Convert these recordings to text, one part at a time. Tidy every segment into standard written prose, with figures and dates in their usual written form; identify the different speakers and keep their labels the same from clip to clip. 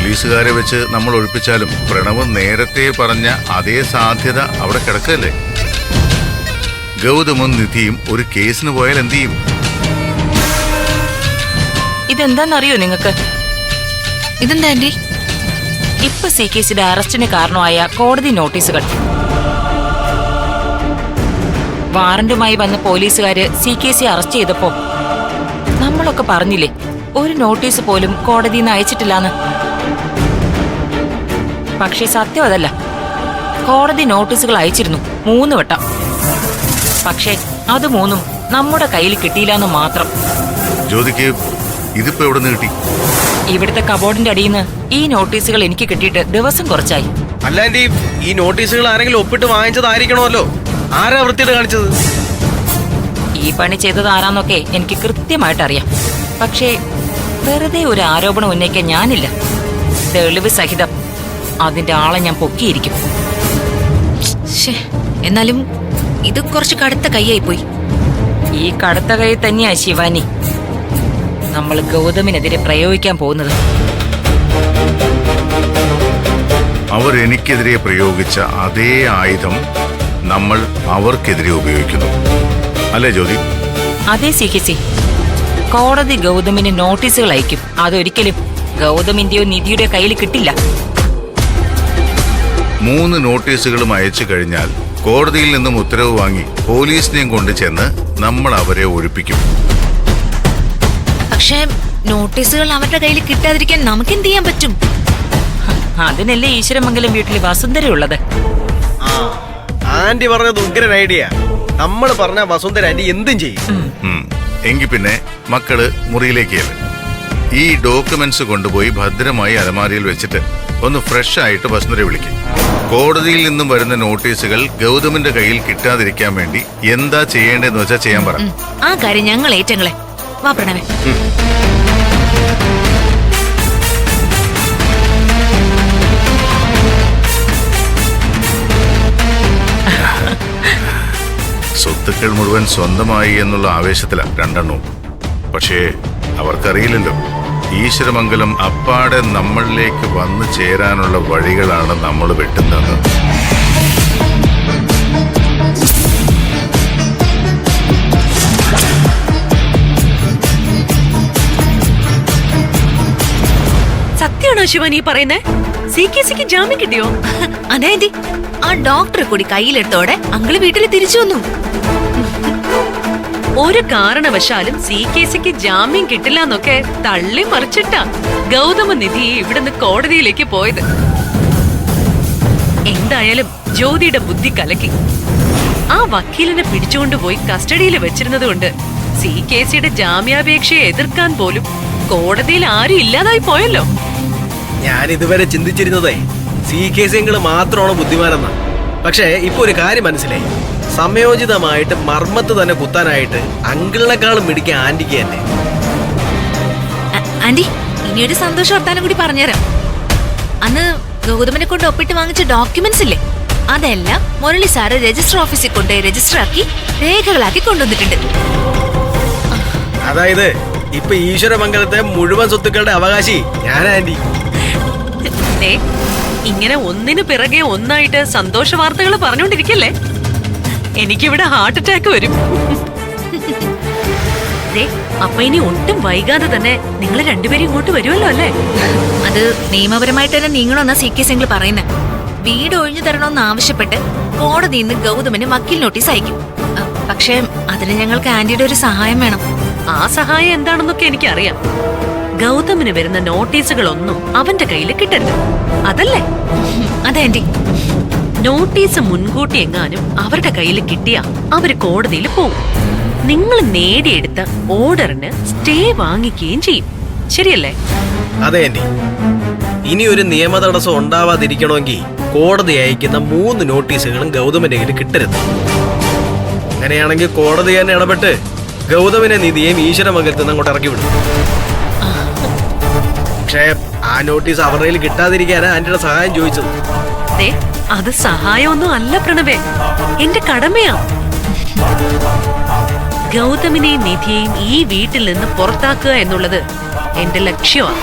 Speaker 1: പോലീസുകാരെ വെച്ച് നമ്മൾ ഒഴിപ്പിച്ചാലും പ്രണവ് നേരത്തെ പറഞ്ഞ അതേ സാധ്യത അവിടെ കിടക്കല്ലേ. ഗൗതമും നിധിയും ഒരു കേസിന് പോയാൽ എന്ത് ചെയ്യും?
Speaker 2: ഇതെന്താന്നറിയോ നിങ്ങൾക്ക്?
Speaker 3: ഇതെന്താ ആന്റി?
Speaker 2: ഇപ്പൊ CKCയുടെ അറസ്റ്റിന് കാരണമായ കോടതി നോട്ടീസുകൾ. വാറന്റുമായി വന്ന പോലീസുകാര് CKC അറസ്റ്റ് ചെയ്തപ്പോ നമ്മളൊക്കെ പറഞ്ഞില്ലേ ഒരു നോട്ടീസ് പോലും കോടതിയിൽ നിന്ന് അയച്ചിട്ടില്ലാന്ന്. പക്ഷേ സത്യം അതല്ല. കോടതി നോട്ടീസുകൾ അയച്ചിരുന്നു 3 വട്ടം. പക്ഷേ അത് 3ഉം നമ്മുടെ കയ്യിൽ കിട്ടിയില്ലെന്ന് മാത്രം.
Speaker 1: ജ്യോതിക്ക് ഇതിപ്പോ എവിടെ നിന്ന് കിട്ടി?
Speaker 2: ഇവിടുത്തെ കബോർഡിന്റെ അടിയിൽ നിന്ന് ഈ നോട്ടീസുകൾ എനിക്ക് കിട്ടിയിട്ട് ദിവസം കുറച്ചായി.
Speaker 4: അല്ലാണ്ട് ഈ നോട്ടീസുകൾ ആരെങ്കിലും ഒപ്പിട്ട് വാങ്ങിച്ചതായിരിക്കണമല്ലോ. ആരാ വൃത്തിയിട്ട് കാണിച്ചത്?
Speaker 2: ഈ പണി ചെയ്തത് ആരാന്നൊക്കെ എനിക്ക് കൃത്യമായിട്ട് അറിയാം. പക്ഷേ വെറുതെ ഒരു ആരോപണം ഉന്നയിക്കാൻ ഞാനില്ല. തെളിവ് സഹിതം അതിന്റെ ആളെ ഞാൻ പൊക്കിയിരിക്കും.
Speaker 3: എന്നാലും ഇത് കുറച്ച് കടുത്ത കൈയായി പോയി.
Speaker 2: ഈ കടുത്ത കൈ തന്നെയാ ശിവാനി നമ്മൾ ഗൗതമിനെതിരെ പ്രയോഗിക്കാൻ പോകുന്നത്.
Speaker 1: അവർ എനിക്കെതിരെ പ്രയോഗിച്ച അതേ ആയുധം നമ്മൾ അവർക്കെതിരെ ഉപയോഗിക്കുന്നു അല്ലേ ജ്യോതി?
Speaker 2: അതേ CKC. കോടതി ഗൗതമിന് നോട്ടീസുകൾ അയക്കും. അതൊരിക്കലും ഗൗതമിന്റെയോ നിധിയുടെ കയ്യിൽ കിട്ടില്ല.
Speaker 1: 3 നോട്ടീസുകളും അയച്ചു കഴിഞ്ഞാൽ കോടതിയിൽ നിന്നും ഉത്തരവ് വാങ്ങി പോലീസിനെയും കൊണ്ട് ചെന്ന് നമ്മൾ അവരെ ഒഴിപ്പിക്കും.
Speaker 3: പക്ഷേ നോട്ടീസുകൾ അവരുടെ കയ്യിൽ കിട്ടാതിരിക്കാൻ നമുക്ക് എന്ത് ചെയ്യാൻ പറ്റും?
Speaker 2: അതിനല്ലേ ഈശ്വരമംഗലം വീട്ടിൽ വസുന്ധരയുള്ളത്.
Speaker 4: ആന്റി പറഞ്ഞത് ഉഗ്രൻ ഐഡിയ. നമ്മൾ പറഞ്ഞ വസുന്ധര ആന്റി എന്തും ചെയ്യും.
Speaker 1: എങ്കിൽ പിന്നെ മക്കള് മുറിയിലേക്ക് ഈ ഡോക്യുമെന്റ്സ് കൊണ്ടുപോയി ഭദ്രമായി അലമാരിയിൽ വെച്ചിട്ട് ഒന്ന് ഫ്രഷ് ആയിട്ട് വസുന്ധര വിളിക്കും. കോടതിയിൽ നിന്നും വരുന്ന നോട്ടീസുകൾ ഗൗതമിന്റെ കയ്യിൽ കിട്ടാതിരിക്കാൻ വേണ്ടി എന്താ ചെയ്യേണ്ടതെന്ന് വെച്ചാൽ ചെയ്യാൻ പറ.
Speaker 3: ആ കാര്യം ഞങ്ങൾ ഏറ്റങ്ങളെ. വാ പ്രണവേ.
Speaker 1: സ്വത്തുക്കൾ മുഴുവൻ സ്വന്തമായി എന്നുള്ള ആവേശത്തിലാണ് രണ്ടെണ്ണവും. പക്ഷേ അവർക്കറിയില്ലല്ലോ ഈശ്വരമംഗലം അപ്പാടെ നമ്മളിലേക്ക് വന്നു ചേരാനുള്ള വഴികളാണ് നമ്മൾ വെട്ടുന്നത്.
Speaker 5: സത്യമാണോ ശിവാനി പറയുന്നേ? CKCക്ക് ജാമ്യം കിട്ടിയോ?
Speaker 3: അതെ ആന്റി. ആ ഡോക്ടറെ കൂടി കയ്യിലെടുത്തോടെ അങ്കിള് വീട്ടിൽ തിരിച്ചു വന്നു.
Speaker 5: ഒരു കാരണവശാലും CKCക്ക് ജാമ്യം കിട്ടില്ല എന്നൊക്കെ തള്ളി മറിച്ചിട്ടാ ഗൗതമ നിധി ഇവിടുന്ന് കോടതിയിലേക്ക് പോയത്. എന്തായാലും ജ്യോതിയുടെ ബുദ്ധി കലക്കി. ആ വക്കീലിനെ പിടിച്ചുകൊണ്ടുപോയി കസ്റ്റഡിയിൽ വെച്ചിരുന്നത് കൊണ്ട് CKCയുടെ ജാമ്യാപേക്ഷയെ എതിർക്കാൻ പോലും കോടതിയിൽ ആരും ഇല്ലാതായി പോയല്ലോ.
Speaker 4: ഞാൻ ഇതുവരെ ചിന്തിച്ചിരുന്നതേ CKC മാത്രമാണ് ബുദ്ധിമാനെന്ന. പക്ഷേ ഇപ്പൊ ഒരു കാര്യം മനസ്സിലായി. സമയോചിതമായിട്ട് മർമ്മത്ത് തന്നെ കുത്താനായിട്ട് അങ്കിളിനെക്കാളും മിടിക്കാൻ ആന്റിക്ക് തന്നെ.
Speaker 3: ആന്റി ഇനിയൊരു സന്തോഷ വർത്താനം കൂടി പറഞ്ഞുതരാം. അന്ന് ഗൗതമിനെ കൊണ്ട് ഒപ്പിട്ട് വാങ്ങിച്ച ഡോക്യുമെന്റ്സ് ഇല്ലേ, അതെല്ലാം മുരളി സാറ് രജിസ്റ്റർ ഓഫീസിൽ കൊണ്ട് രജിസ്റ്റർ ആക്കി രേഖകളാക്കി കൊണ്ടുവന്നിട്ടുണ്ട്.
Speaker 4: അതായത് ഇപ്പൊ ഈശ്വരമംഗലത്തെ മുഴുവൻ സ്വത്തുക്കളുടെ അവകാശി ഞാൻ ആന്റി.
Speaker 5: ഇങ്ങനെ ഒന്നിനു പിറകെ ഒന്നായിട്ട് സന്തോഷ വാർത്തകൾ പറഞ്ഞോണ്ടിരിക്കല്ലേ, എനിക്കിവിടെ ഹാർട്ട് അറ്റാക്ക് വരും. അപ്പൊ ഇനി ഒട്ടും വൈകാതെ തന്നെ നിങ്ങൾ രണ്ടുപേരും ഇങ്ങോട്ട് വരുമല്ലോ അല്ലേ?
Speaker 3: അത് നിയമപരമായിട്ട് തന്നെ നീങ്ങണമെന്നാ CKC പറയുന്നത്. വീട് ഒഴിഞ്ഞു തരണമെന്ന് ആവശ്യപ്പെട്ട് കോടതിയിൽ നിന്ന് ഗൗതമിന് വക്കീൽ നോട്ടീസ് അയക്കും. പക്ഷേ അതിന് ഞങ്ങൾക്ക് ആന്റിയുടെ ഒരു സഹായം വേണം.
Speaker 5: ആ സഹായം എന്താണെന്നൊക്കെ എനിക്കറിയാം. ഗൗതമിന് വരുന്ന നോട്ടീസുകളൊന്നും അവന്റെ കയ്യിൽ കിട്ടരുത്, അതല്ലേ?
Speaker 3: അതെ ആന്റി.
Speaker 5: നോട്ടീസ് മുൻകൂട്ടി എങ്ങാനും അവരുടെ കയ്യിൽ കിട്ടിയാ അവര് കോടതിയിൽ പോവും. നിങ്ങൾ നേടിയെടുത്ത ഓർഡറിന് സ്റ്റേ വാങ്ങിക്കുകയും ചെയ്യും. ശരിയല്ലേ?
Speaker 4: അതെ ആന്റി. ഇനി ഒരു നിയമ തടസ്സം ഉണ്ടാവാതിരിക്കണമെങ്കിൽ കോടതി അയക്കുന്ന 3 നോട്ടീസുകളും ഗൗതമിന്റെ കയ്യിൽ കിട്ടരുത്. അങ്ങനെയാണെങ്കിൽ കോടതി തന്നെ ഇടപെട്ട് ഗൗതമിനെ നിധിയെയും ഈശ്വരമംഗലത്ത് നിന്ന് അങ്ങോട്ട് ഇറക്കി വിടും. പക്ഷേ ആ നോട്ടീസ് അവരുടെ കയ്യിൽ കിട്ടാതിരിക്കാനാ ആന്റിയുടെ സഹായം ചോദിച്ചത്.
Speaker 5: അത് സഹായമൊന്നും അല്ല പ്രണവേ, എന്റെ കടമയാ. ഗൗതമിനെയും നിധിയെയും ഈ വീട്ടിൽ നിന്ന് പുറത്താക്കുക എന്നുള്ളത് എന്റെ ലക്ഷ്യമാണ്.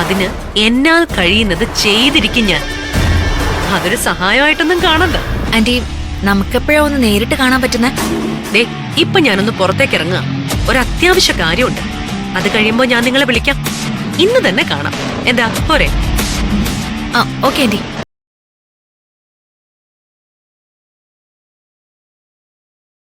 Speaker 5: അതിന് എന്നാൽ കഴിയുന്നത് ചെയ്തിരിക്കും ഞാൻ. അതൊരു സഹായമായിട്ടൊന്നും കാണണ്ട.
Speaker 3: ആന്റി, നമുക്കെപ്പോഴാ ഒന്ന് നേരിട്ട് കാണാൻ പറ്റുന്ന?
Speaker 5: ദേ, ഇപ്പൊ ഞാനൊന്ന് പുറത്തേക്ക് ഇറങ്ങുക. ഒരു അത്യാവശ്യ കാര്യമുണ്ട്. അത് കഴിയുമ്പോ ഞാൻ നിങ്ങളെ വിളിക്കാം. ഇന്ന് തന്നെ കാണാം. എന്താ പോരെ?
Speaker 3: Okay anti.